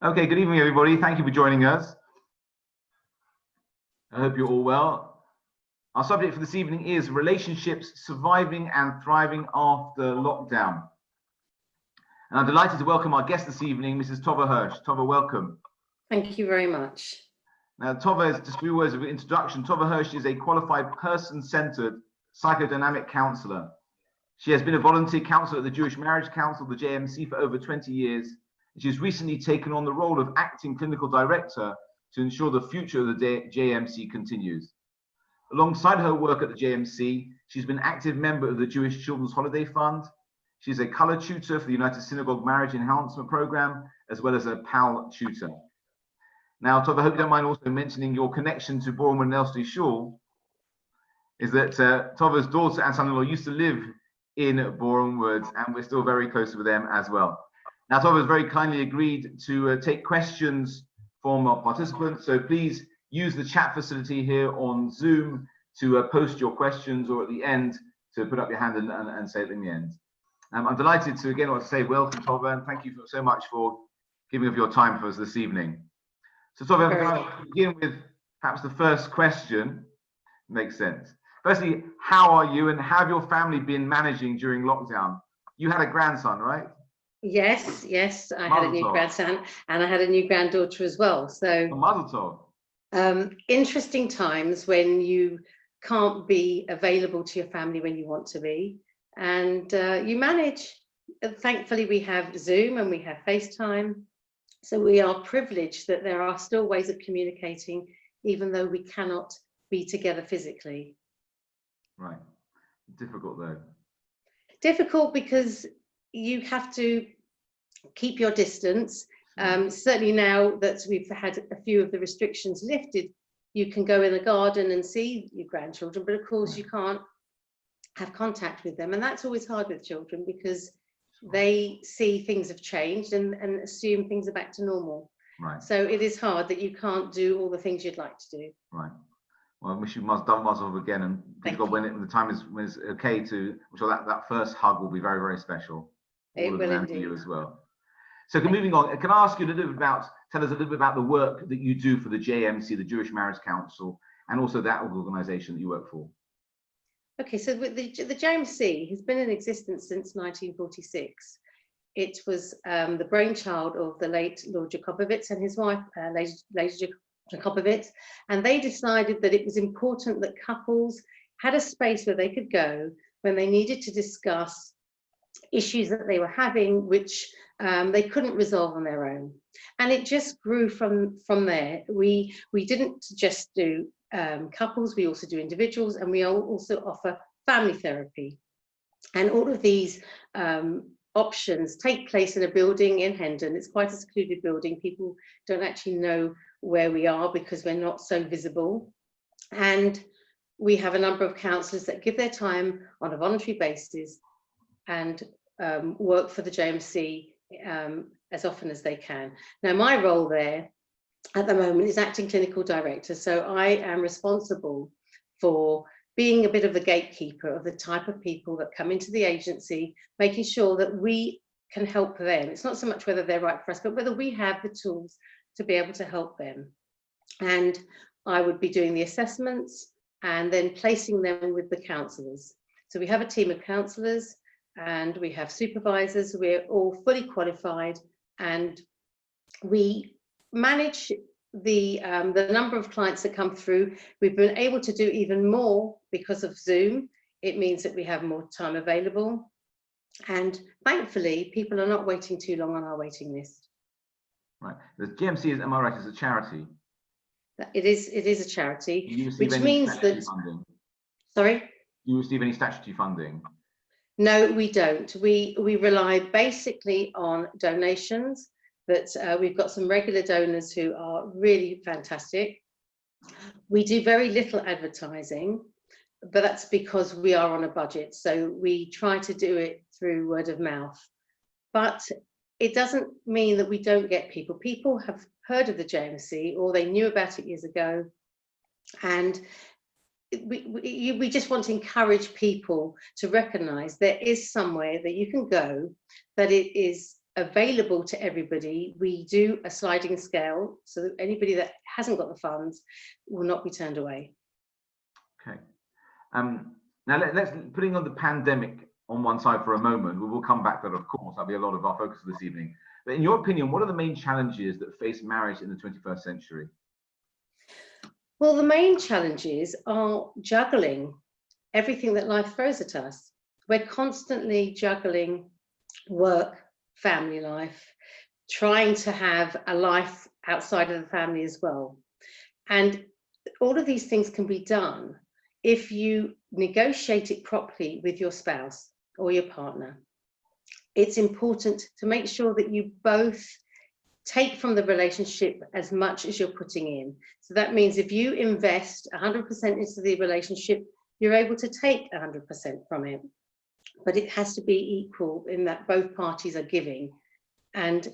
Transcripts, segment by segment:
Okay, good evening, everybody. Thank you for joining us. I hope you're all well. Our subject for this evening is relationships surviving and thriving after lockdown. And I'm delighted to welcome our guest this evening, Mrs. Tova Hersh. Tova, welcome. Thank you very much. Now, Tova, is just a few words of introduction. Tova Hersh is a qualified person-centered psychodynamic counsellor. She has been a volunteer counsellor at the Jewish Marriage Council, the JMC, for over 20 years. She has recently taken on the role of acting clinical director to ensure the future of the JMC continues. Alongside her work at the JMC, she's been an active member of the Jewish Children's Holiday Fund. She's a Kallah Tutor for the United Synagogue Marriage Enhancement Program, as well as a Kallah Tutor. Now, Tova, I hope you don't mind also mentioning your connection to Borum and Elstree Shul, is that Tova's daughter and son-in-law used to live in Borum Woods, and we're still very close with them as well. Now, Tova has very kindly agreed to take questions from our participants, so please use the chat facility here on Zoom to post your questions, or at the end to put up your hand and say it in the end. I'm delighted to again want to say welcome, Tova, and thank you so much for giving of your time for us this evening. So Tova, I'm going to begin with perhaps the first question. Makes sense. Firstly, how are you and how have your family been managing during lockdown? You had a grandson, right? Yes, I had a new grandson and I had a new granddaughter as well. So Mazel tov. Interesting times when you can't be available to your family when you want to be, and you manage. Thankfully, we have Zoom and we have FaceTime, so we are privileged that there are still ways of communicating, even though we cannot be together physically. Right. Difficult though. Difficult because you have to keep your distance. Certainly now that we've had a few of the restrictions lifted, you can go in the garden and see your grandchildren, but of course you can't have contact with them. And that's always hard with children because they see things have changed and assume things are back to normal. Right. So it is hard that you can't do all the things you'd like to do. Right. Well, I wish you done Mazel again, and please God, when the time is when it's okay to, I'm sure that first hug will be very, very special. It will indeed. You as well. So moving on, can I ask you tell us a little bit about the work that you do for the JMC, the Jewish Marriage Council, and also that organisation that you work for? Okay, so with the JMC has been in existence since 1946. It was the brainchild of the late Lord Jakobovits and his wife, Lady Jakobovits, and they decided that it was important that couples had a space where they could go when they needed to discuss issues that they were having, which they couldn't resolve on their own. And it just grew from there. We didn't just do couples, we also do individuals, and we also offer family therapy. And all of these options take place in a building in Hendon. It's quite a secluded building. People don't actually know where we are because we're not so visible. And we have a number of counsellors that give their time on a voluntary basis and work for the JMC as often as they can. Now, my role there at the moment is acting clinical director. So I am responsible for being a bit of the gatekeeper of the type of people that come into the agency, making sure that we can help them. It's not so much whether they're right for us, but whether we have the tools to be able to help them. And I would be doing the assessments and then placing them with the counsellors. So we have a team of counsellors and we have supervisors. We're all fully qualified, and we manage the number of clients that come through. We've been able to do even more because of Zoom. It means that we have more time available, and thankfully people are not waiting too long on our waiting list. Right. The JMC is, am I right, is a charity? It is a charity, which means that funding? Sorry? Do you receive any statutory funding? No, we don't. We rely basically on donations. That we've got some regular donors who are really fantastic. We do very little advertising, but that's because we are on a budget. So we try to do it through word of mouth. But it doesn't mean that we don't get people. People have heard of the JMC or they knew about it years ago. And we just want to encourage people to recognise there is somewhere that you can go, that it is available to everybody. We do a sliding scale so that anybody that hasn't got the funds will not be turned away. Okay. Now let's putting on the pandemic on one side for a moment. We will come back to that, of course. That'll be a lot of our focus this evening. But in your opinion, what are the main challenges that face marriage in the 21st century? Well, the main challenges are juggling everything that life throws at us. We're constantly juggling work, family life, trying to have a life outside of the family as well. And all of these things can be done if you negotiate it properly with your spouse or your partner. It's important to make sure that you both take from the relationship as much as you're putting in. So that means if you invest 100% into the relationship, you're able to take 100% from it. But it has to be equal in that both parties are giving. And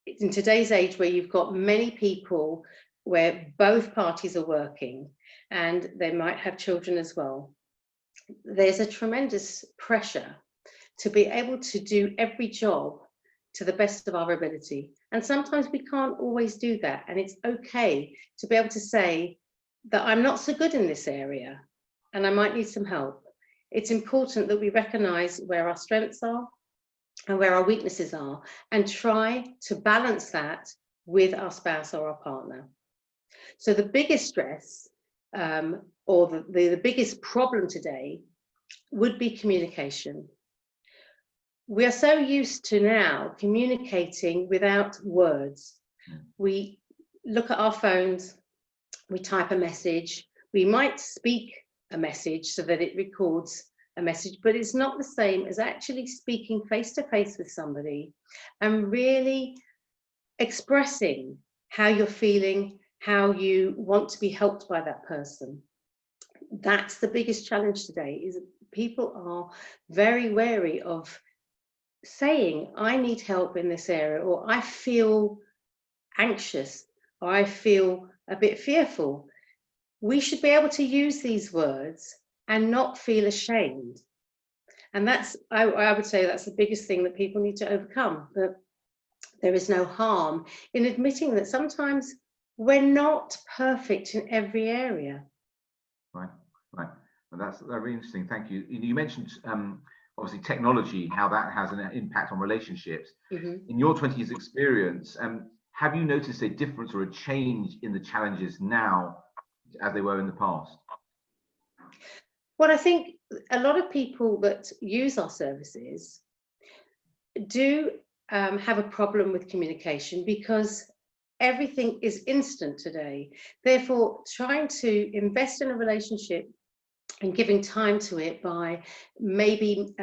in today's age where you've got many people where both parties are working and they might have children as well, there's a tremendous pressure to be able to do every job to the best of our ability. And sometimes we can't always do that. And it's okay to be able to say that I'm not so good in this area and I might need some help. It's important that we recognize where our strengths are and where our weaknesses are and try to balance that with our spouse or our partner. So the biggest stress or the biggest problem today would be communication. We are so used to now communicating without words. We look at our phones, we type a message, we might speak a message so that it records a message, but it's not the same as actually speaking face to face with somebody and really expressing how you're feeling, how you want to be helped by that person. That's the biggest challenge today, is people are very wary of saying, I need help in this area, or I feel anxious, or I feel a bit fearful. We should be able to use these words and not feel ashamed. And that's, I would say that's the biggest thing that people need to overcome, that there is no harm in admitting that sometimes we're not perfect in every area. Right. Well, that's very interesting. Thank you. You mentioned obviously technology, how that has an impact on relationships. Mm-hmm. In your 20 years experience, have you noticed a difference or a change in the challenges now as they were in the past? Well, I think a lot of people that use our services do have a problem with communication because everything is instant today. Therefore, trying to invest in a relationship and giving time to it by maybe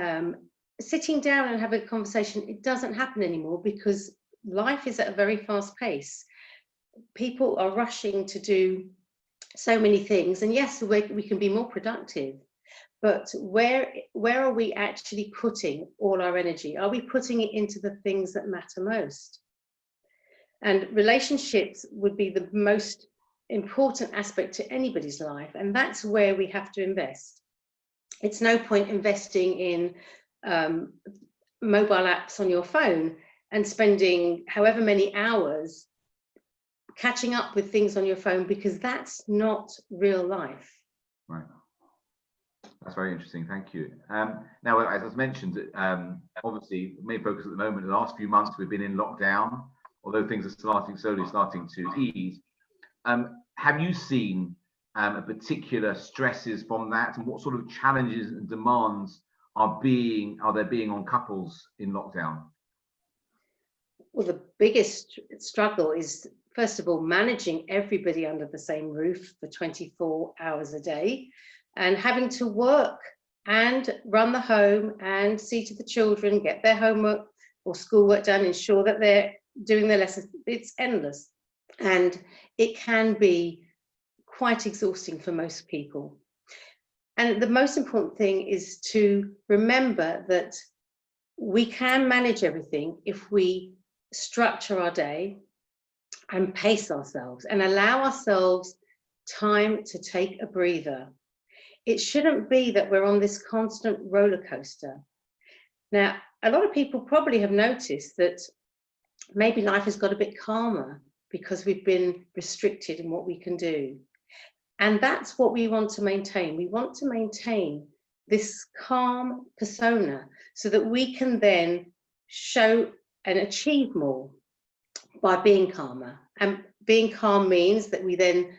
sitting down and having a conversation, it doesn't happen anymore because life is at a very fast pace. People are rushing to do so many things, and yes, we can be more productive, but where are we actually putting all our energy? Are we putting it into the things that matter most? And relationships would be the most important aspect to anybody's life, and that's where we have to invest. It's no point investing in mobile apps on your phone and spending however many hours catching up with things on your phone, because that's not real life. Right. That's very interesting. Thank you. Now, as I mentioned, obviously, the main focus at the moment, the last few months, we've been in lockdown, although things are slowly starting to ease. Have you seen particular stresses from that, and what sort of challenges and demands are there being on couples in lockdown? Well, the biggest struggle is, first of all, managing everybody under the same roof for 24 hours a day and having to work and run the home and see to the children, get their homework or schoolwork done, ensure that they're doing their lessons. It's endless, and it can be quite exhausting for most people. And the most important thing is to remember that we can manage everything if we structure our day and pace ourselves and allow ourselves time to take a breather. It shouldn't be that we're on this constant roller coaster. Now, a lot of people probably have noticed that maybe life has got a bit calmer because we've been restricted in what we can do. And that's what we want to maintain. We want to maintain this calm persona so that we can then show and achieve more by being calmer. And being calm means that we then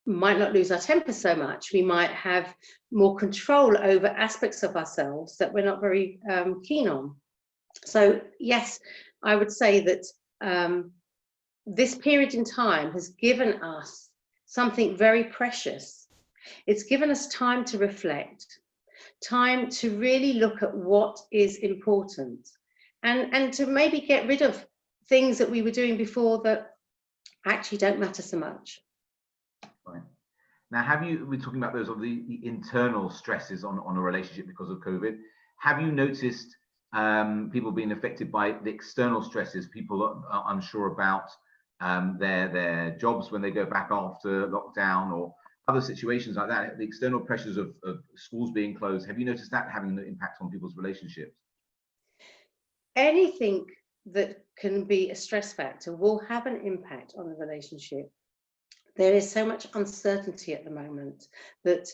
might not lose our temper so much. We might have more control over aspects of ourselves that we're not very keen on. So yes, I would say that this period in time has given us something very precious. It's given us time to reflect, time to really look at what is important, and to maybe get rid of things that we were doing before that actually don't matter so much. Right. Now, we're talking about those of the internal stresses on a relationship because of COVID. Have you noticed people being affected by the external stresses? People are unsure about their jobs when they go back after lockdown, or other situations like that, the external pressures of schools being closed. Have you noticed that having an impact on people's relationships? Anything that can be a stress factor will have an impact on the relationship. There is so much uncertainty at the moment that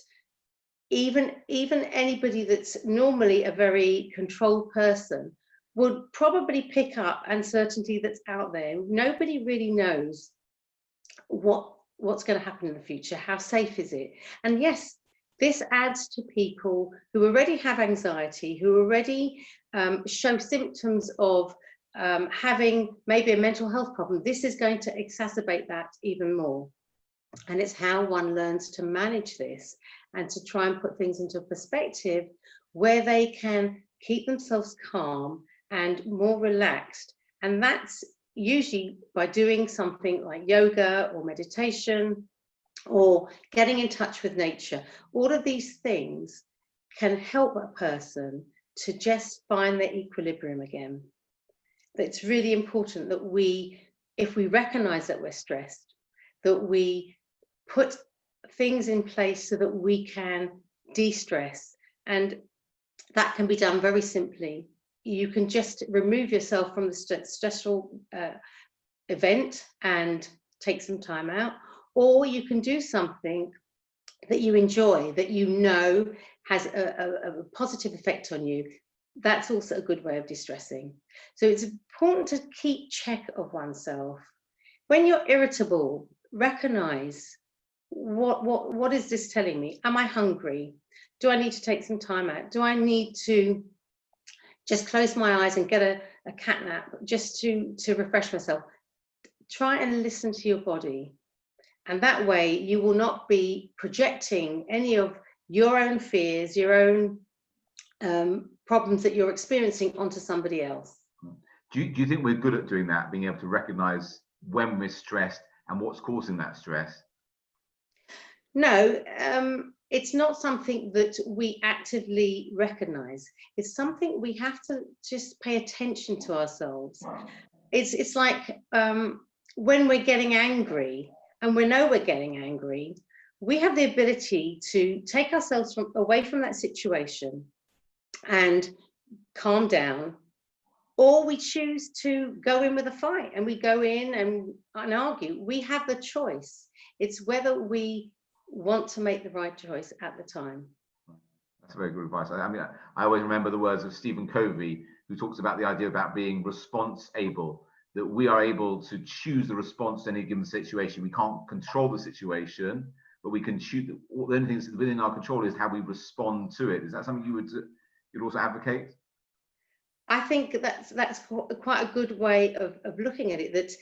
even anybody that's normally a very controlled person would probably pick up uncertainty that's out there. Nobody really knows what's going to happen in the future. How safe is it? And yes, this adds to people who already have anxiety, who already show symptoms of having maybe a mental health problem. This is going to exacerbate that even more. And it's how one learns to manage this and to try and put things into perspective where they can keep themselves calm and more relaxed. And that's usually by doing something like yoga or meditation or getting in touch with nature. All of these things can help a person to just find their equilibrium again. It's really important that if we recognize that we're stressed, that we put things in place so that we can de-stress. And that can be done very simply. You can just remove yourself from the stressful event and take some time out, or you can do something that you enjoy, that you know has a positive effect on you. That's also a good way of distressing. So it's important to keep check of oneself. When you're irritable, recognize what is this telling me? Am I hungry? Do I need to take some time out? Do I need to just close my eyes and get a cat nap just to refresh myself? Try and listen to your body. And that way you will not be projecting any of your own fears, your own problems that you're experiencing onto somebody else. Do you think we're good at doing that, being able to recognize when we're stressed and what's causing that stress? No, it's not something that we actively recognize. It's something we have to just pay attention to ourselves. It's like when we're getting angry and we know we're getting angry, we have the ability to take ourselves away from that situation and calm down, or we choose to go in with a fight and we go in and argue. We have the choice. It's whether we want to make the right choice at the time. That's very good advice. I mean, I always remember the words of Stephen Covey, who talks about the idea about being response able, that we are able to choose the response to any given situation. We can't control the situation, but we can choose. The only thing that's within our control is how we respond to it. Is that something you'd also advocate? I think that's quite a good way of looking at it, that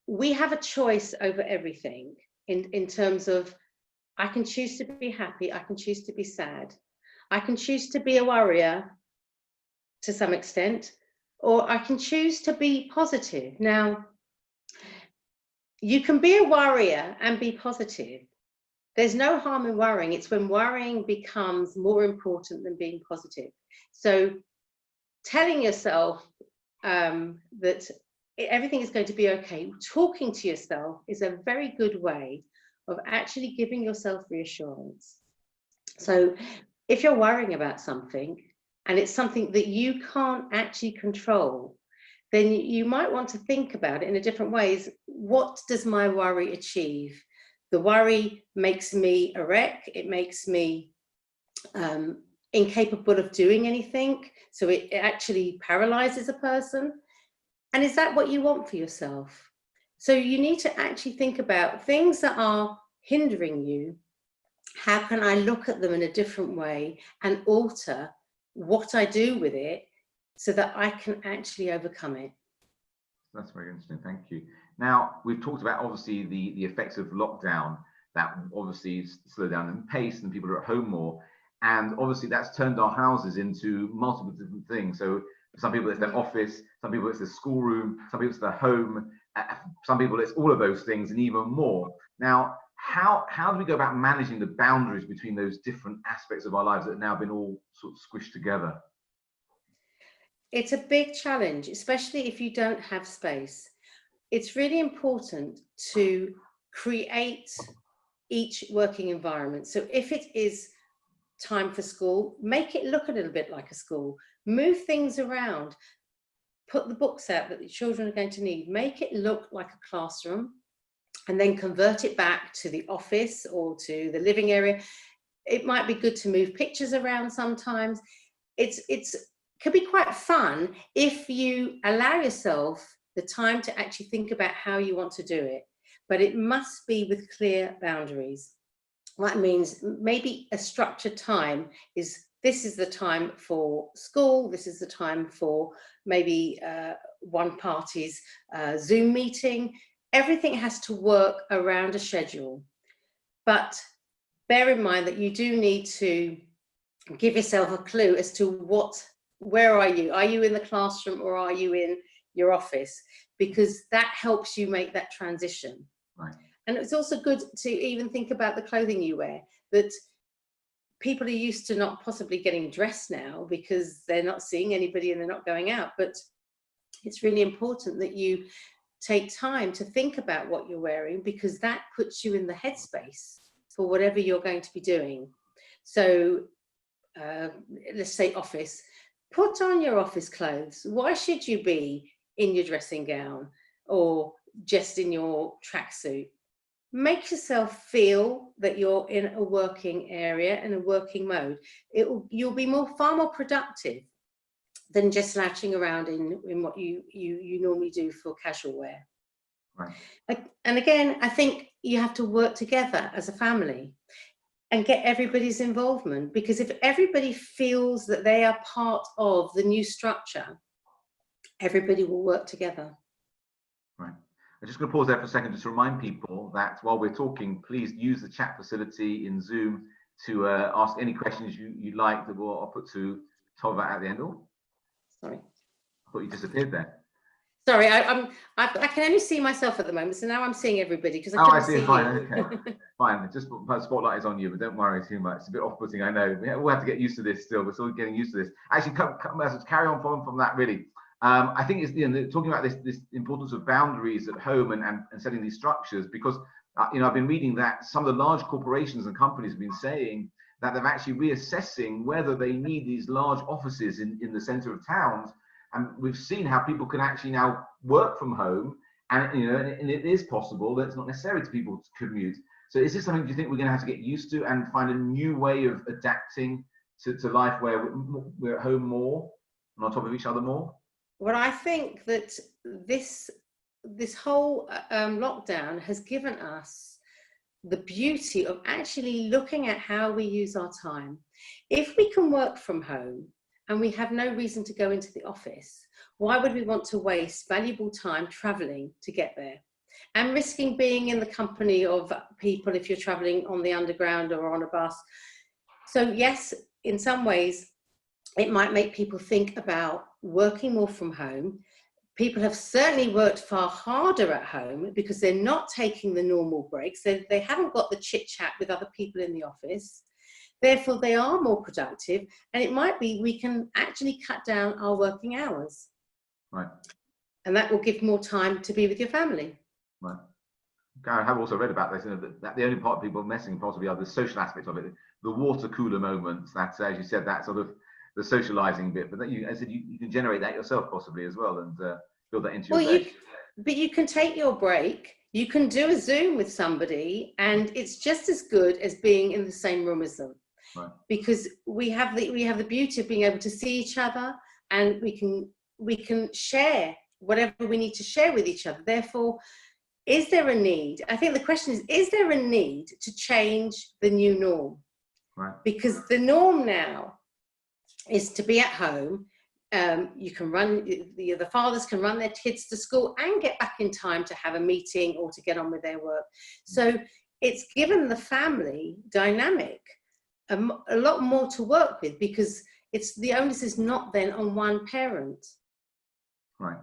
we have a choice over everything in terms of, I can choose to be happy, I can choose to be sad, I can choose to be a worrier to some extent, or I can choose to be positive. Now, you can be a worrier and be positive. There's no harm in worrying. It's when worrying becomes more important than being positive. So telling yourself that everything is going to be okay, talking to yourself is a very good way of actually giving yourself reassurance. So if you're worrying about something and it's something that you can't actually control, then you might want to think about it in a different ways. What does my worry achieve? The worry makes me a wreck. It makes me incapable of doing anything. So it actually paralyzes a person. And is that what you want for yourself? So you need to actually think about things that are hindering you. How can I look at them in a different way and alter what I do with it so that I can actually overcome it? That's very interesting. Thank you. Now, we've talked about obviously the effects of lockdown, that obviously slow down in pace and people are at home more. And obviously that's turned our houses into multiple different things. So for some people it's their office, some people it's their schoolroom, some people it's their home, some people it's all of those things and even more. Now, how do we go about managing the boundaries between those different aspects of our lives that have now been all sort of squished together? It's a big challenge, especially if you don't have space. It's really important to create each working environment. So if it is time for school, make it look a little bit like a school. Move things around. Put the books out that the children are going to need. Make it look like a classroom, and then convert it back to the office or to the living area. It might be good to move pictures around sometimes. It can be quite fun if you allow yourself the time to actually think about how you want to do it, but it must be with clear boundaries. That means maybe a structured time is, this is the time for school, this is the time for maybe one party's Zoom meeting. Everything has to work around a schedule. But bear in mind that you do need to give yourself a clue as to where are you? Are you in the classroom or are you in your office? Because that helps you make that transition. Right. And it's also good to even think about the clothing you wear, that people are used to not possibly getting dressed now because they're not seeing anybody and they're not going out. But it's really important that you take time to think about what you're wearing, because that puts you in the headspace for whatever you're going to be doing. So let's say office, put on your office clothes. Why should you be in your dressing gown or just in your tracksuit? Make yourself feel that you're in a working area and a working mode. You'll be far more productive than just slouching around in what you normally do for casual wear. Right. And again, I think you have to work together as a family and get everybody's involvement, because if everybody feels that they are part of the new structure, everybody will work together. Right. I'm just going to pause there for a second just to remind people that while we're talking, please use the chat facility in Zoom to ask any questions you'd like that I'll put to Tova at the end. Oh, sorry. I thought you disappeared there. Sorry, I can only see myself at the moment, so now I'm seeing everybody because I see. Fine, okay, fine. Just the spotlight is on you, but don't worry too much. It's a bit off-putting, I know. We'll have to get used to this. Still, we're still getting used to this. Actually, carry on from that. Really, I think it's talking about this importance of boundaries at home and setting these structures, because I've been reading that some of the large corporations and companies have been saying that they're actually reassessing whether they need these large offices in the centre of towns. And we've seen how people can actually now work from home, and and it is possible that it's not necessary to people to commute. So is this something do you think we're going to have to get used to and find a new way of adapting to life where we're at home more and on top of each other more? Well, I think that this whole lockdown has given us the beauty of actually looking at how we use our time. If we can work from home and we have no reason to go into the office, why would we want to waste valuable time traveling to get there and risking being in the company of people if you're traveling on the underground or on a bus? So yes, in some ways, it might make people think about working more from home. People have certainly worked far harder at home because they're not taking the normal breaks. They haven't got the chit chat with other people in the office. Therefore, they are more productive, and it might be we can actually cut down our working hours. Right. And that will give more time to be with your family. Right. I have also read about this, that the only part of people missing possibly are the social aspects of it, the water cooler moments, that, as you said, that sort of the socializing bit, but that you can generate that yourself possibly as well. And build that into Well, your day. but you can take your break. You can do a Zoom with somebody, and it's just as good as being in the same room as them. Right. Because we have the beauty of being able to see each other, and we can share whatever we need to share with each other. Therefore, is there a need? I think the question is there a need to change the new norm? Right. Because the norm now is to be at home. You can run, the fathers can run their kids to school and get back in time to have a meeting or to get on with their work. So it's given the family dynamic a lot more to work with, because it's the onus is not then on one parent. Right.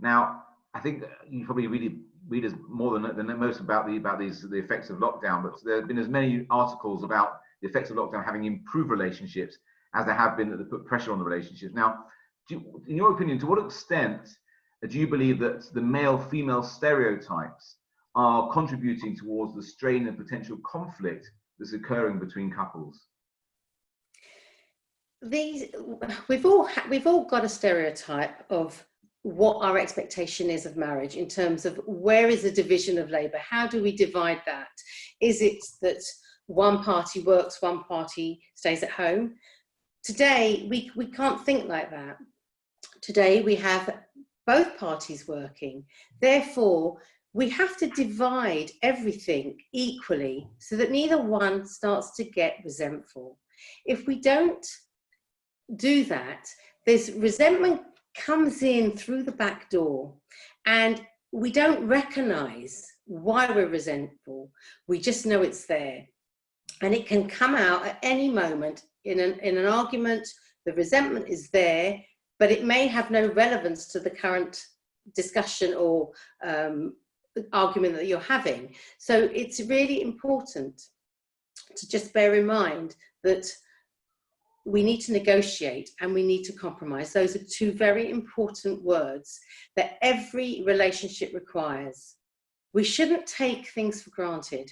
Now, I think you probably read us more than most about the effects of lockdown, but there have been as many articles about the effects of lockdown having improved relationships as there have been that put pressure on the relationships. Now, in your opinion, to what extent do you believe that the male-female stereotypes are contributing towards the strain and potential conflict that's occurring between couples? We've all got a stereotype of what our expectation is of marriage in terms of where is the division of labour? How do we divide that? Is it that one party works, one party stays at home? Today, we can't think like that. Today, we have both parties working. Therefore, we have to divide everything equally so that neither one starts to get resentful. If we don't do that, there's resentment comes in through the back door, and we don't recognise why we're resentful. We just know it's there, and it can come out at any moment in an argument. The resentment is there, but it may have no relevance to the current discussion or argument that you're having. So it's really important to just bear in mind that we need to negotiate and we need to compromise. Those are two very important words that every relationship requires. We shouldn't take things for granted.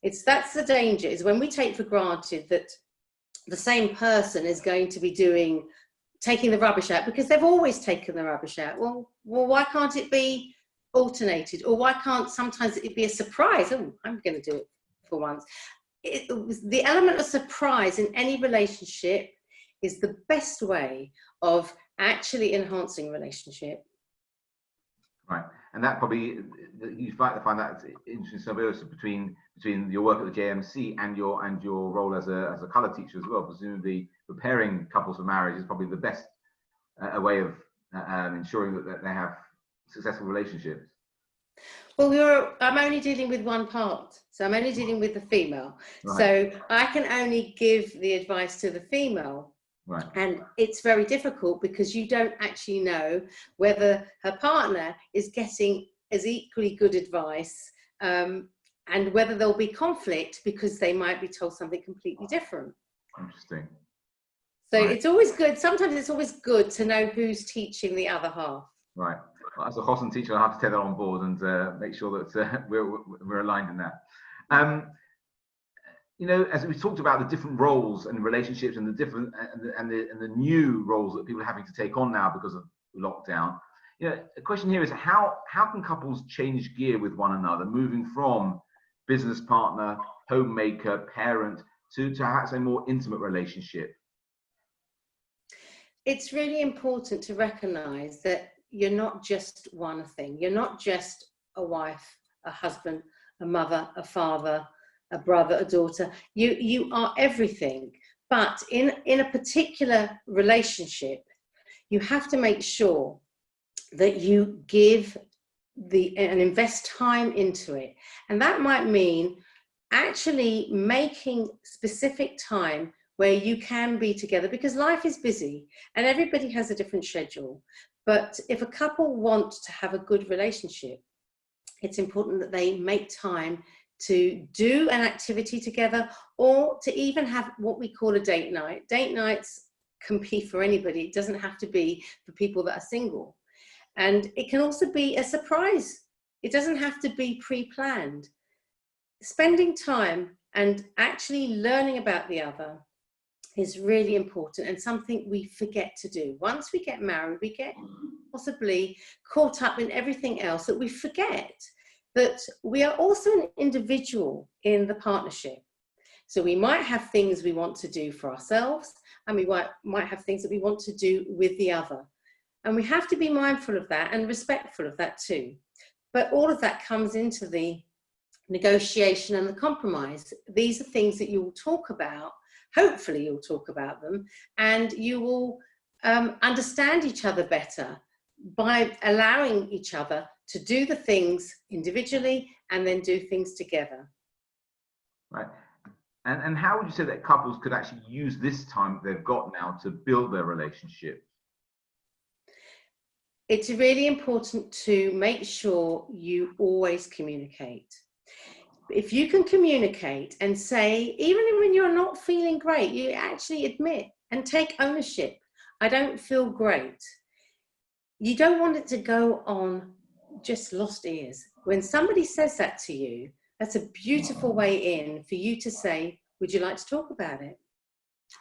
That's the danger, is when we take for granted that the same person is going to be taking the rubbish out, because they've always taken the rubbish out. Well, why can't it be alternated? Or why can't sometimes it be a surprise? Oh, I'm going to do it for once. The element of surprise in any relationship is the best way of actually enhancing a relationship. Right, and that probably, you find that interesting symbiosis between your work at the JMC and your role as a Kallah teacher as well. Presumably, preparing couples for marriage is probably the best way of ensuring that they have successful relationships. Well, I'm only dealing with one part, so I'm only dealing with the female. Right. So I can only give the advice to the female. Right. And it's very difficult because you don't actually know whether her partner is getting as equally good advice, and whether there'll be conflict because they might be told something completely different. Interesting. So right. It's always good. Sometimes it's always good to know who's teaching the other half. Right. Well, as a Chosin teacher, I have to take that on board and make sure that we're aligned in that. As we talked about the different roles and relationships and the different and the new roles that people are having to take on now because of lockdown, the question here is how can couples change gear with one another, moving from business partner, homemaker, parent to perhaps a more intimate relationship? It's really important to recognise that you're not just one thing. You're not just a wife, a husband, a mother, a father, a brother, a daughter. You are everything. But in a particular relationship, you have to make sure that you give and invest time into it. And that might mean actually making specific time where you can be together, because life is busy and everybody has a different schedule. But if a couple want to have a good relationship, it's important that they make time to do an activity together, or to even have what we call a date night. Date nights can be for anybody. It doesn't have to be for people that are single. And it can also be a surprise. It doesn't have to be pre-planned. Spending time and actually learning about the other, is really important and something we forget to do. Once we get married, we get possibly caught up in everything else that we forget that we are also an individual in the partnership. So we might have things we want to do for ourselves, and we might have things that we want to do with the other. And we have to be mindful of that and respectful of that too. But all of that comes into the negotiation and the compromise. These are things that you will talk about. Hopefully you'll talk about them, and you will understand each other better by allowing each other to do the things individually and then do things together. Right. And how would you say that couples could actually use this time they've got now to build their relationship? It's really important to make sure you always communicate. If you can communicate and say, even when you're not feeling great, you actually admit and take ownership. I don't feel great. You don't want it to go on just lost ears. When somebody says that to you, that's a beautiful way in for you to say, would you like to talk about it?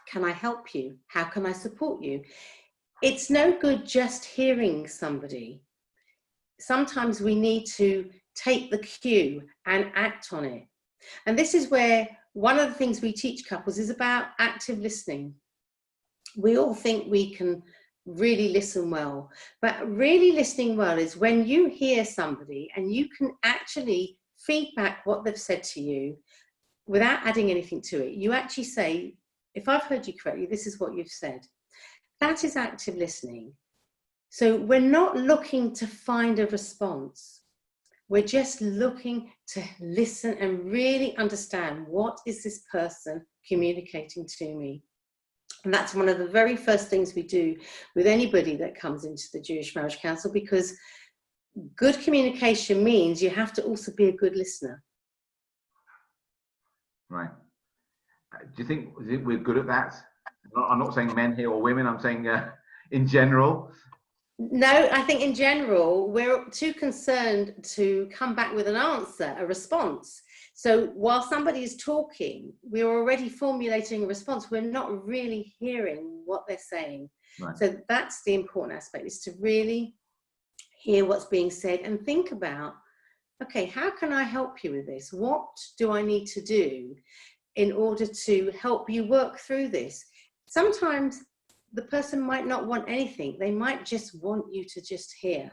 Can I help you? How can I support you? It's no good just hearing somebody. Sometimes we need to take the cue and act on it. And this is where one of the things we teach couples is about active listening. We all think we can really listen well, but really listening well is when you hear somebody and you can actually feedback what they've said to you without adding anything to it. You actually say, if I've heard you correctly, this is what you've said. That is active listening. So we're not looking to find a response. We're just looking to listen and really understand, what is this person communicating to me? And that's one of the very first things we do with anybody that comes into the Jewish Marriage Council, because good communication means you have to also be a good listener. Right. Do you think we're good at that? I'm not saying men here or women, I'm saying in general. No, I think in general, we're too concerned to come back with an answer, a response. So while somebody is talking, we're already formulating a response. We're not really hearing what they're saying. Right. So that's the important aspect, is to really hear what's being said and think about, okay, how can I help you with this? What do I need to do in order to help you work through this? Sometimes the person might not want anything. They might just want you to just hear.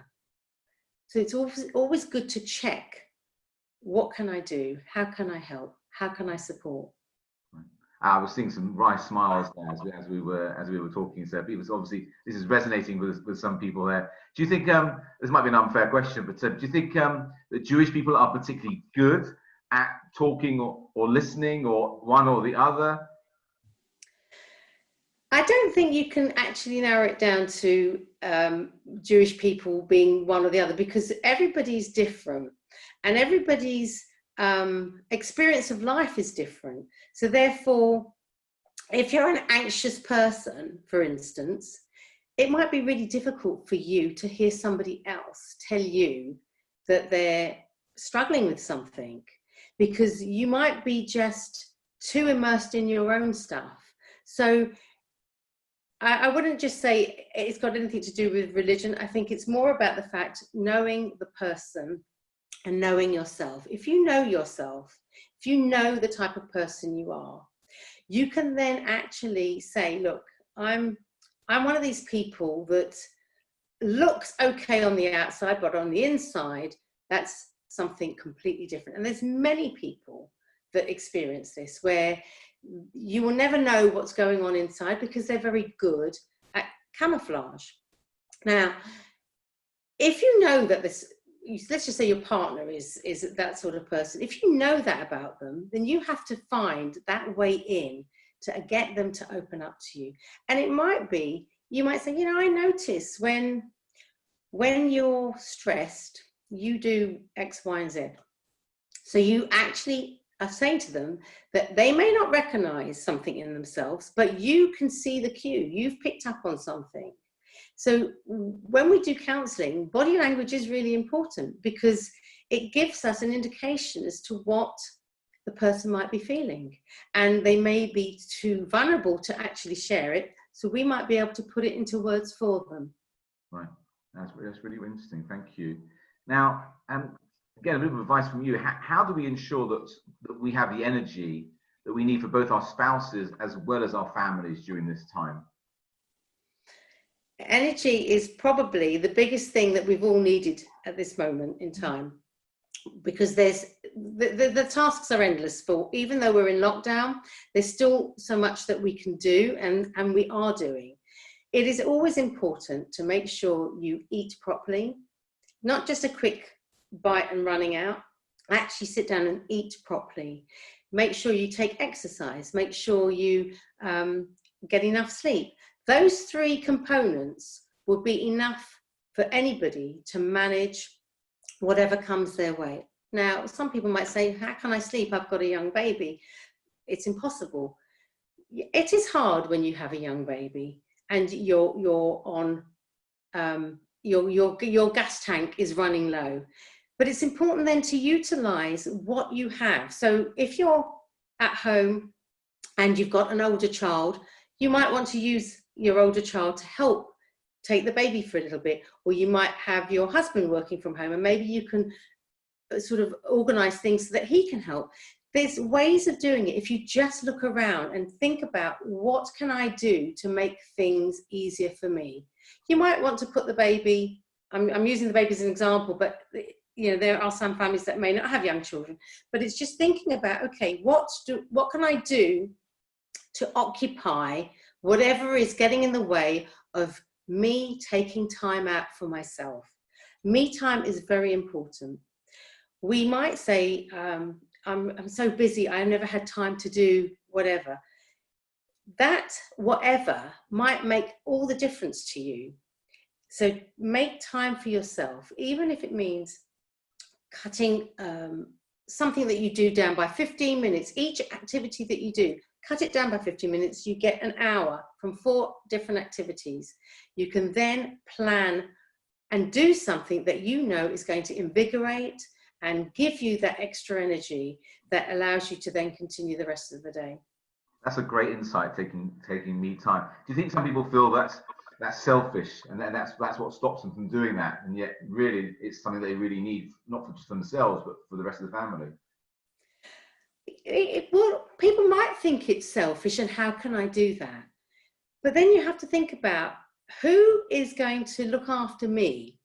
So it's always good to check, what can I do? How can I help? How can I support? I was seeing some wry smiles there as we were talking. So it was obviously, this is resonating with some people there. Do you think, this might be an unfair question, but do you think that Jewish people are particularly good at talking or listening, or one or the other? I don't think you can actually narrow it down to Jewish people being one or the other, because everybody's different and everybody's experience of life is different. So therefore, if you're an anxious person, for instance, it might be really difficult for you to hear somebody else tell you that they're struggling with something, because you might be just too immersed in your own stuff. So I wouldn't just say it's got anything to do with religion. I think it's more about the fact, knowing the person and knowing yourself. If you know yourself, if you know the type of person you are, you can then actually say, look, I'm one of these people that looks okay on the outside, but on the inside, that's something completely different. And there's many people that experience this, where you will never know what's going on inside, because they're very good at camouflage. Now, if you know that this, let's just say your partner is that sort of person, if you know that about them, then you have to find that way in to get them to open up to you. And it might be, you might say, you know, I notice when you're stressed, you do X, Y, and Z. So you actually are saying to them that they may not recognize something in themselves, but you can see the cue. You've picked up on something. So when we do counselling, body language is really important, because it gives us an indication as to what the person might be feeling, and they may be too vulnerable to actually share it. So we might be able to put it into words for them. Right, that's really interesting. Thank you. Now, again, a bit of advice from you. How do we ensure that we have the energy that we need for both our spouses as well as our families during this time? Energy is probably the biggest thing that we've all needed at this moment in time, because there's the tasks are endless. For even though we're in lockdown, there's still so much that we can do, and we are doing. It is always important to make sure you eat properly, not just a quick bite and running out. Actually sit down and eat properly. Make sure you take exercise. Make sure you get enough sleep. Those three components will be enough for anybody to manage whatever comes their way. Now, some people might say, how can I sleep? I've got a young baby. It's impossible. It is hard when you have a young baby and you're on, your gas tank is running low. But it's important then to utilize what you have. So if you're at home and you've got an older child, you might want to use your older child to help take the baby for a little bit, or you might have your husband working from home and maybe you can sort of organize things so that he can help. There's ways of doing it if you just look around and think about, what can I do to make things easier for me? You might want to put the baby, I'm using the baby as an example, but you know, there are some families that may not have young children, but it's just thinking about, okay, what can I do to occupy whatever is getting in the way of me taking time out for myself. Me time is very important. We might say, I'm so busy, I've never had time to do whatever. That whatever might make all the difference to you. So make time for yourself, even if it means cutting something that you do down by 15 minutes. Each activity that you do, cut it down by 15 minutes, you get an hour from 4 different activities. You can then plan and do something that you know is going to invigorate and give you that extra energy that allows you to then continue the rest of the day. That's a great insight, taking me time. Do you think some people feel that's selfish, and then that's what stops them from doing that, and yet really it's something they really need, not just for themselves but for the rest of the family? Well, people might think it's selfish and how can I do that? But then you have to think about, who is going to look after me?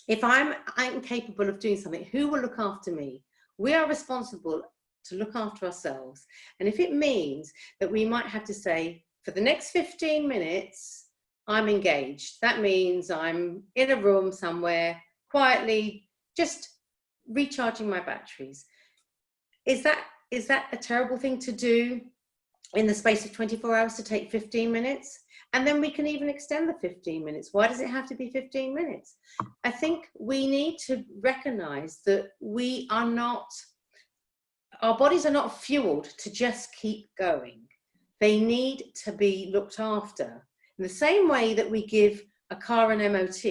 If I'm incapable of doing something, who will look after me? We are responsible to look after ourselves. And if it means that we might have to say, for the next 15 minutes, I'm engaged. That means I'm in a room somewhere, quietly, just recharging my batteries. Is that a terrible thing to do in the space of 24 hours, to take 15 minutes? And then we can even extend the 15 minutes. Why does it have to be 15 minutes? I think we need to recognize that our bodies are not fueled to just keep going. They need to be looked after. In the same way that we give a car an MOT,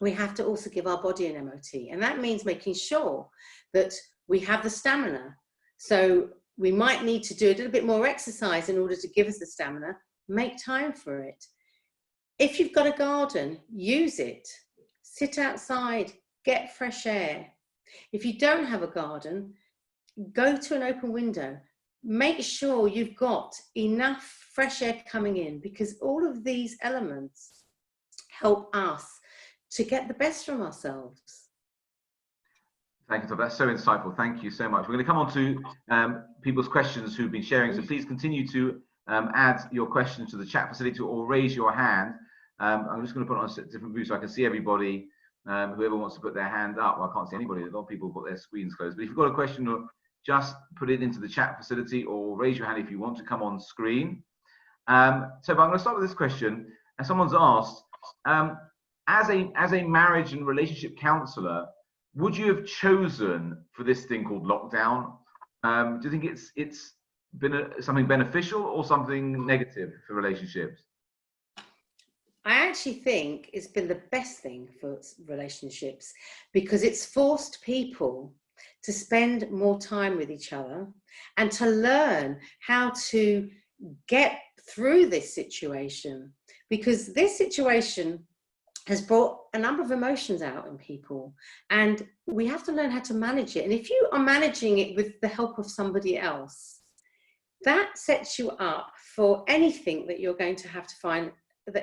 we have to also give our body an MOT. And that means making sure that we have the stamina. So we might need to do a little bit more exercise in order to give us the stamina. Make time for it. If you've got a garden, use it. Sit outside, get fresh air. If you don't have a garden, go to an open window. Make sure you've got enough fresh air coming in, because all of these elements help us to get the best from ourselves. Thank you, Tova. That's so insightful. Thank you so much. We're going to come on to people's questions who've been sharing. So please continue to add your questions to the chat facility or raise your hand. I'm just going to put it on a different view so I can see everybody. Whoever wants to put their hand up. Well, I can't see anybody. A lot of people have got their screens closed. But if you've got a question, just put it into the chat facility or raise your hand if you want to come on screen. So I'm going to start with this question. And someone's asked, as a marriage and relationship counsellor, would you have chosen for this thing called lockdown? Do you think it's been something beneficial or something negative for relationships? I actually think it's been the best thing for relationships, because it's forced people to spend more time with each other and to learn how to get through this situation, because this situation has brought a number of emotions out in people, and we have to learn how to manage it. And if you are managing it with the help of somebody else, that sets you up for anything that you're going to have to find,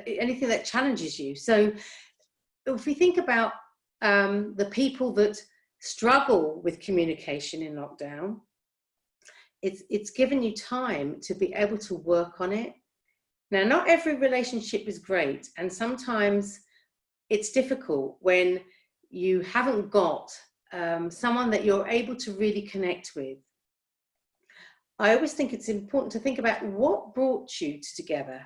anything that challenges you. So if we think about the people that struggle with communication in lockdown, it's given you time to be able to work on it. Now, not every relationship is great, and sometimes it's difficult when you haven't got someone that you're able to really connect with. I always think it's important to think about what brought you together.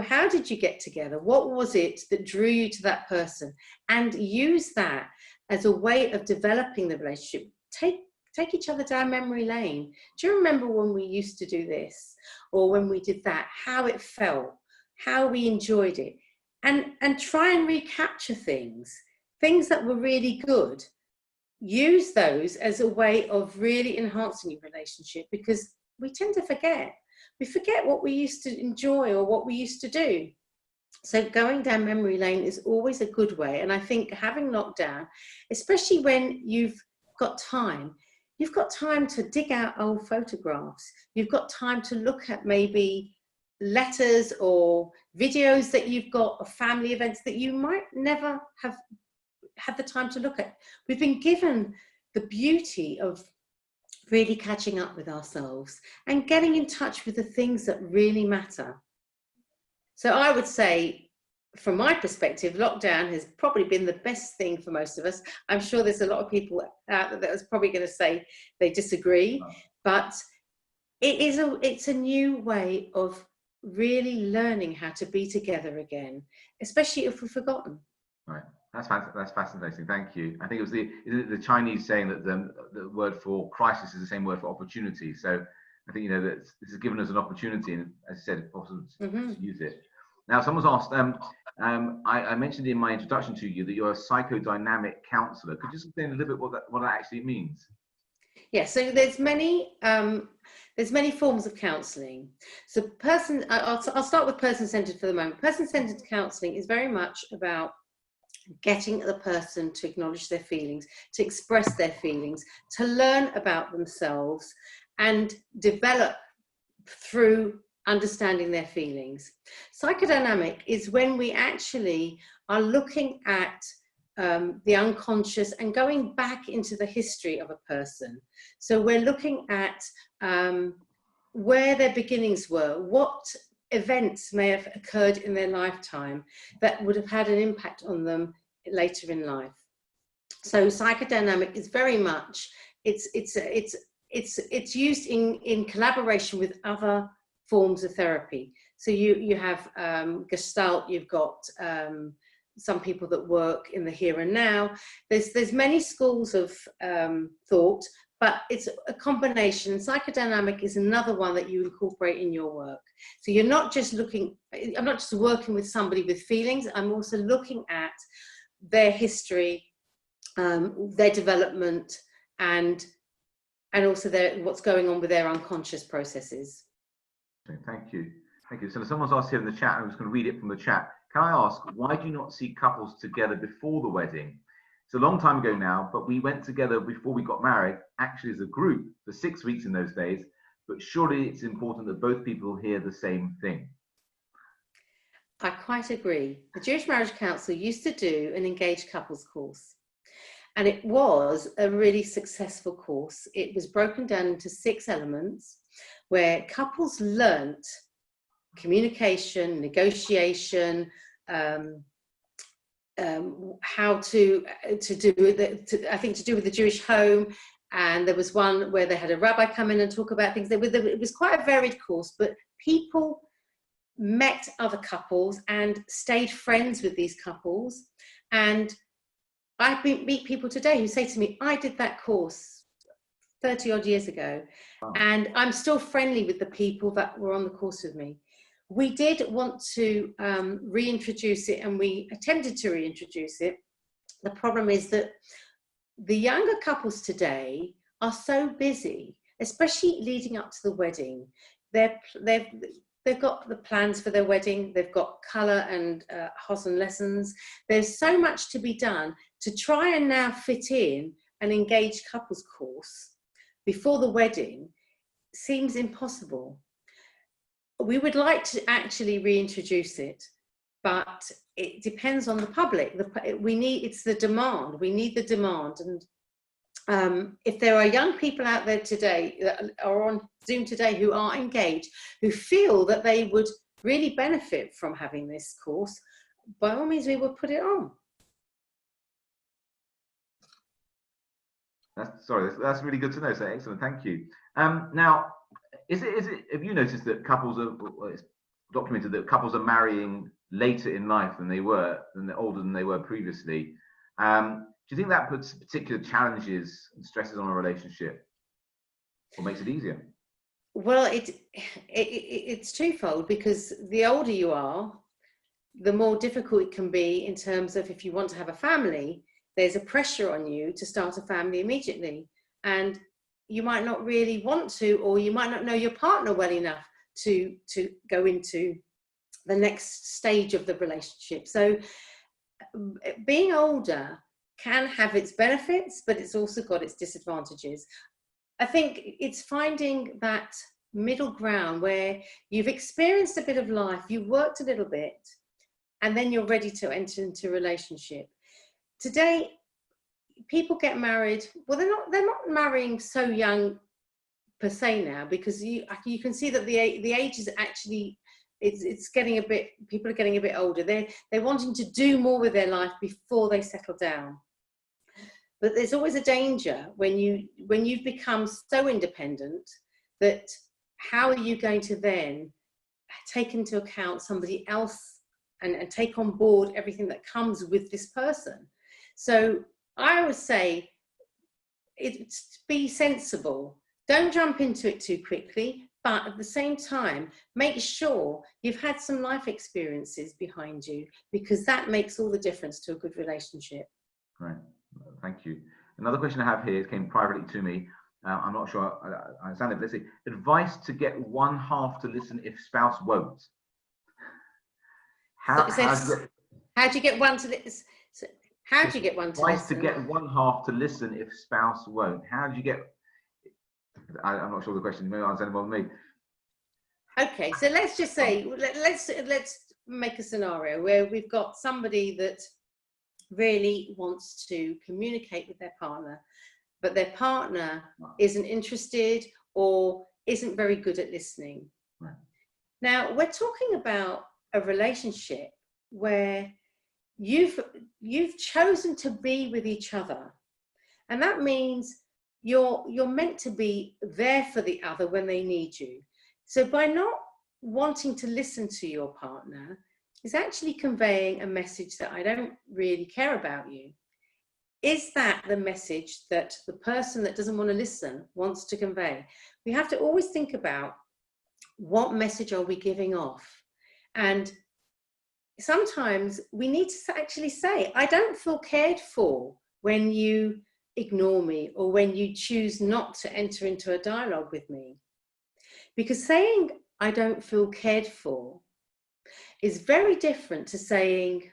How did you get together? What was it that drew you to that person? And use that as a way of developing the relationship. Take each other down memory lane. Do you remember when we used to do this? Or when we did that? How it felt? How we enjoyed it? And try and recapture things that were really good. Use those as a way of really enhancing your relationship, because we tend to forget. We forget what we used to enjoy or what we used to do. So going down memory lane is always a good way. And I think having lockdown, especially when you've got time to dig out old photographs. You've got time to look at maybe letters or videos that you've got of family events that you might never have had the time to look at. We've been given the beauty of really catching up with ourselves and getting in touch with the things that really matter. So I would say, from my perspective, lockdown has probably been the best thing for most of us. I'm sure there's a lot of people out there that was probably going to say they disagree, but it's a new way of really learning how to be together again, especially if we've forgotten. Right. That's fascinating. Thank you. I think it was the Chinese saying that the word for crisis is the same word for opportunity. So I think, that this has given us an opportunity, and as I said, possible to use it. Now, someone's asked, I mentioned in my introduction to you that you're a psychodynamic counsellor. Could you just explain a little bit what that actually means? Yeah, so there's many forms of counselling. So I'll start with person-centred for the moment. Person-centred counselling is very much about getting the person to acknowledge their feelings, to express their feelings, to learn about themselves and develop through understanding their feelings. Psychodynamic is when we actually are looking at the unconscious and going back into the history of a person. So we're looking at where their beginnings were, what events may have occurred in their lifetime that would have had an impact on them later in life. So psychodynamic is very much, it's used in collaboration with other forms of therapy. So you have Gestalt, you've got some people that work in the here and now. There's many schools of thought, but it's a combination. Psychodynamic is another one that you incorporate in your work. So you're not just I'm not just working with somebody with feelings, I'm also looking at their history, their development, and also what's going on with their unconscious processes. Thank you. Thank you. So someone's asked here in the chat, I'm just going to read it from the chat. Can I ask, why do you not see couples together before the wedding? It's a long time ago now, but we went together before we got married, actually as a group, for 6 weeks in those days. But surely it's important that both people hear the same thing. I quite agree. The Jewish Marriage Council used to do an engaged couples course. And it was a really successful course. It was broken down into 6 elements where couples learnt communication, negotiation, how to do with the Jewish home. And there was one where they had a rabbi come in and talk about things. It was quite a varied course, but people met other couples and stayed friends with these couples. And I meet people today who say to me, I did that course 30 odd years ago, and I'm still friendly with the people that were on the course with me. We did want to reintroduce it, and we attempted to reintroduce it. The problem is that the younger couples today are so busy, especially leading up to the wedding. They've got the plans for their wedding. They've got colour and hosen lessons. There's so much to be done to try and now fit in an engaged couples course before the wedding seems impossible. We would like to actually reintroduce it, but it depends on the public. It's the demand. We need the demand. And if there are young people out there today that are on Zoom today who are engaged, who feel that they would really benefit from having this course, by all means, we would put it on. That's really good to know. So excellent, thank you. Now, have you noticed that couples it's documented that couples are marrying later in life than they're older than they were previously? Do you think that puts particular challenges and stresses on a relationship, or makes it easier? Well, it's twofold, because the older you are, the more difficult it can be in terms of, if you want to have a family, there's a pressure on you to start a family immediately. And you might not really want to, or you might not know your partner well enough to go into the next stage of the relationship. So being older can have its benefits, but it's also got its disadvantages. I think it's finding that middle ground where you've experienced a bit of life, you've worked a little bit, and then you're ready to enter into a relationship. Today, people get married. Well, they're not marrying so young per se now, because you can see that the age is actually, it's getting a bit, people are getting a bit older. They're wanting to do more with their life before they settle down. But there's always a danger when you've become so independent that how are you going to then take into account somebody else and take on board everything that comes with this person? So I would say be sensible. Don't jump into it too quickly, but at the same time, make sure you've had some life experiences behind you, because that makes all the difference to a good relationship. Right. Thank you. Another question I have here, it came privately to me. I'm not sure I understand it. Let's see. Advice to get one half to listen if spouse won't. How do you get one to listen? How do you get one to listen? Advice to get one half to listen if spouse won't. How do you get? I'm not sure the question. Maybe answer more than me. Okay, so let's just say let's make a scenario where we've got somebody that really wants to communicate with their partner, but their partner isn't interested or isn't very good at listening. Right. Now, we're talking about a relationship where you've chosen to be with each other, and that means you're meant to be there for the other when they need you. So by not wanting to listen to your partner is actually conveying a message that I don't really care about you. Is that the message that the person that doesn't want to listen wants to convey? We have to always think about what message are we giving off. And sometimes we need to actually say, I don't feel cared for when you ignore me or when you choose not to enter into a dialogue with me. Because saying I don't feel cared for is very different to saying,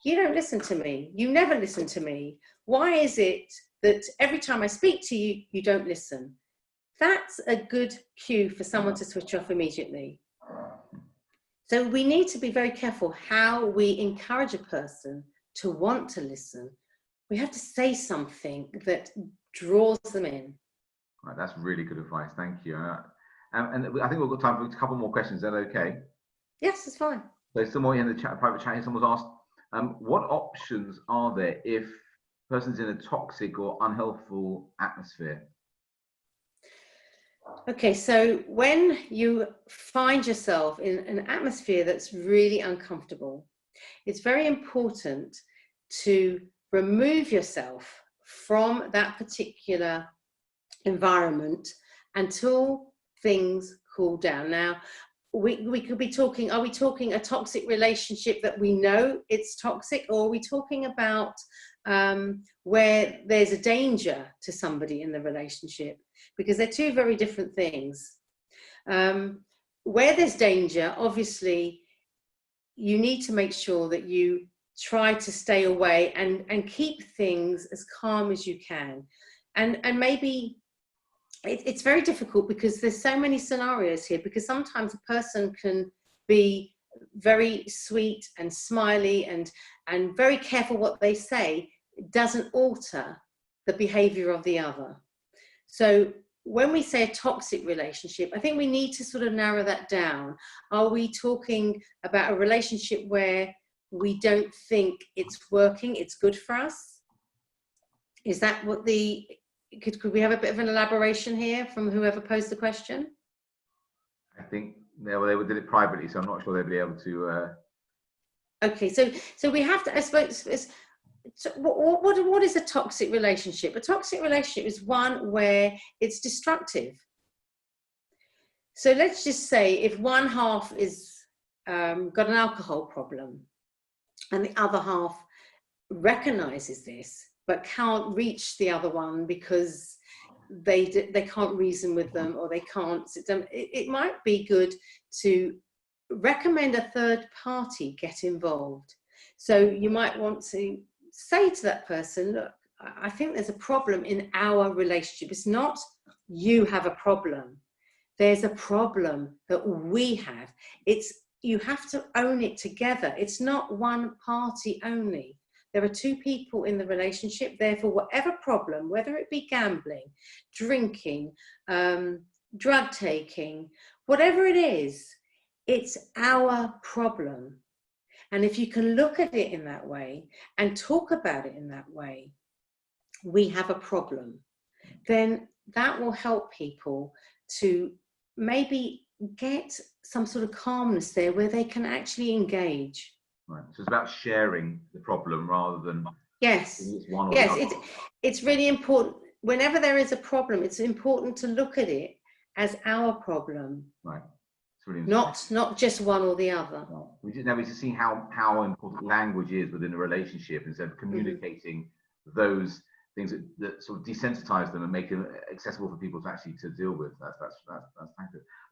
you don't listen to me, you never listen to me. Why is it that every time I speak to you, you don't listen? That's a good cue for someone to switch off immediately. So we need to be very careful how we encourage a person to want to listen. We have to say something that draws them in. Right, that's really good advice. Thank you. And I think we've got time for a couple more questions. Is that okay? Yes, it's fine. So someone in the private chat here, someone's asked, what options are there if a person's in a toxic or unhelpful atmosphere? Okay, so when you find yourself in an atmosphere that's really uncomfortable, it's very important to remove yourself from that particular environment until things cool down. Now, we could be talking, are we talking a toxic relationship that we know it's toxic, or are we talking about where there's a danger to somebody in the relationship, because they're two very different things. Where there's danger, obviously, you need to make sure that you try to stay away and keep things as calm as you can. And maybe it's very difficult because there's so many scenarios here, because sometimes a person can be very sweet and smiley and very careful what they say. It doesn't alter the behavior of the other. So when we say a toxic relationship, I think we need to sort of narrow that down. Are we talking about a relationship where we don't think it's working, it's good for us? Is that what could we have a bit of an elaboration here from whoever posed the question? I think they did it privately, so I'm not sure they'll be able to. Okay, so we have to, I suppose, so what is a toxic relationship? A toxic relationship is one where it's destructive. So let's just say if one half is got an alcohol problem and the other half recognizes this but can't reach the other one because they can't reason with them, or they can't sit down, it might be good to recommend a third party get involved. So you might want to say to that person, look, I think there's a problem in our relationship. It's not you have a problem. There's a problem that we have. You have to own it together. It's not one party only. There are two people in the relationship. Therefore, whatever problem, whether it be gambling, drinking, drug taking, whatever it is, it's our problem. And if you can look at it in that way and talk about it in that way, we have a problem, then that will help people to maybe get some sort of calmness there where they can actually engage. Right. So it's about sharing the problem rather than yes, it's one or yes. the other. It's really important. Whenever there is a problem, it's important to look at it as our problem. Right. Really not just one or the other. Well, we just see how important language is within a relationship, instead of communicating those things that sort of desensitize them and make it accessible for people to actually to deal with. That's good.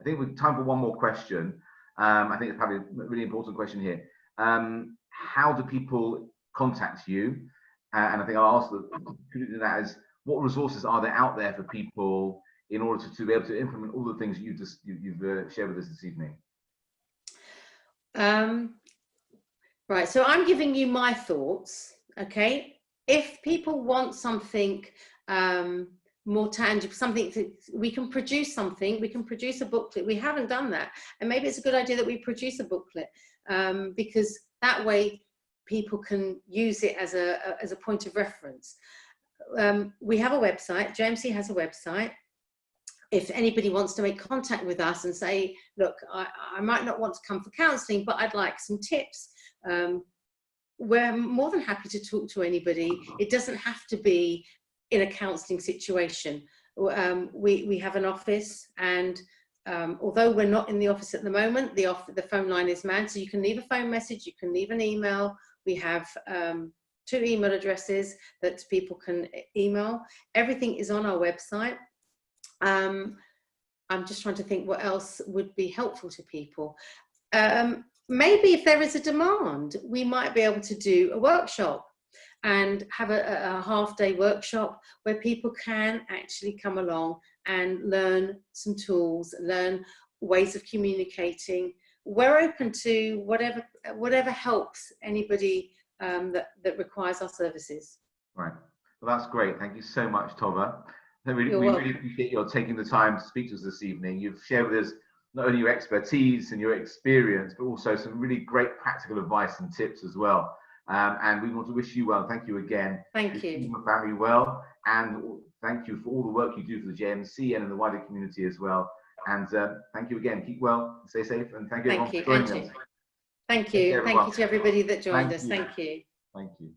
I think we've time for one more question. I think it's probably a really important question here. How do people contact you? And I think I'll ask that as, what resources are there out there for people in order to be able to implement all the things you've shared with us this evening? Right, so I'm giving you my thoughts, okay? If people want something more tangible, something that we can produce a booklet. We haven't done that. And maybe it's a good idea that we produce a booklet, because that way people can use it as a point of reference. We have a website, JMC has a website. If anybody wants to make contact with us and say, look, I might not want to come for counselling, but I'd like some tips, we're more than happy to talk to anybody. It doesn't have to be in a counselling situation. We have an office, and although we're not in the office at the moment, the phone line is manned, so you can leave a phone message, you can leave an email. We have 2 email addresses that people can email. Everything is on our website. I'm just trying to think what else would be helpful to people. Maybe if there is a demand, we might be able to do a workshop and have a half-day workshop where people can actually come along and learn some tools, learn ways of communicating. We're open to whatever helps anybody that requires our services. Right. Well, that's great. Thank you so much, Tova. We really appreciate your taking the time to speak to us this evening. You've shared with us not only your expertise and your experience, but also some really great practical advice and tips as well. And we want to wish you well. Thank you again. Thank you. Keep your family well, and thank you for all the work you do for the JMC and in the wider community as well. And thank you again. Keep well, stay safe, and thank you everyone for joining us. Thank you. Thank you to everybody that joined us. Thank you. Thank you.